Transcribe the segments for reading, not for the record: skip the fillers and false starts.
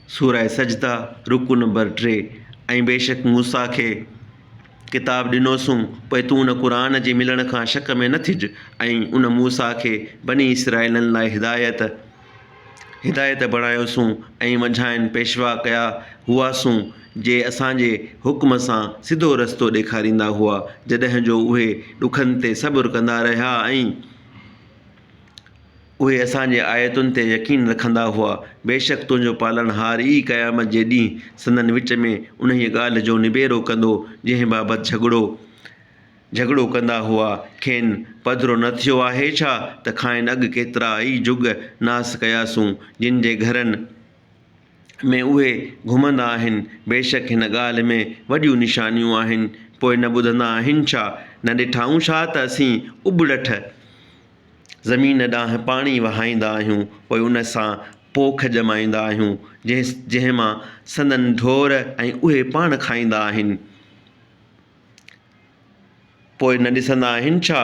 सूरह सजदा रुकू नंबर 3। ऐं बेशक मूसा खे किताब ॾिनोसूं, पोइ तूं उन क़ुरान जे मिलण खां शक में न थिज। ऐं उन मूसा खे बनी इसराइलनि लाइ हिदायत बणायोसूं ऐं मंझाइन पेशवा कया हुआसूं जे असांजे हुक्म सां सिधो रस्तो ॾेखारींदा हुआ, जॾहिं जो उहे ॾुखनि ते सब्र कंदा रहिया ऐं उहे असांजे आयतुनि ते यकीन रखंदा हुआ। बेशक तुंहिंजो पालनहार ई क़यामत जे ॾींहुं संदनि विच में उन्हीअ ॻाल्हि जो निबेरो कंदो जंहिं बाबति झगड़ो कंदा हुआ। खेनि पधिरो न थियो आहे छा त खाइनि अॻु केतिरा ई जुग नास कयासूं जिन जे घरनि में उहे घुमंदा आहिनि। बेशक हिन ॻाल्हि में वॾियूं निशानियूं आहिनि। पोइ न ॿुधंदा आहिनि छा? न ॾिठाऊं छा त असीं उबड़ठ ज़मीन ॾांहुं पाणी वहाईंदा आहियूं, पोइ उन सां पोख ॼमाईंदा आहियूं जंहिं मां संदनि ढोर ऐं उहे पाण खाईंदा आहिनि। पोइ न ॾिसंदा आहिनि छा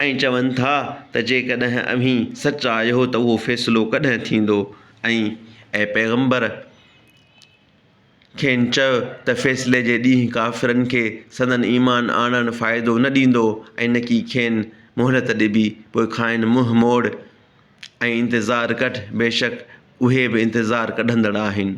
ऐं चवनि था त जेकॾहिं अव्हीं सच आहियो त उहो फ़ैसिलो कॾहिं थींदो। ऐं पैगंबर खेनि चयो त फ़ैसिले जे ॾींहुं काफ़िरनि खे संदनि ईमान आणणु फ़ाइदो न ॾींदो ऐं न की खेनि मोहलत ॾिबी। पोइ खाइनि मुंहुं मोड़ ऐं इंतिज़ारु कढ, बेशक उहे बि इंतिज़ारु कढंदड़ आहिनि।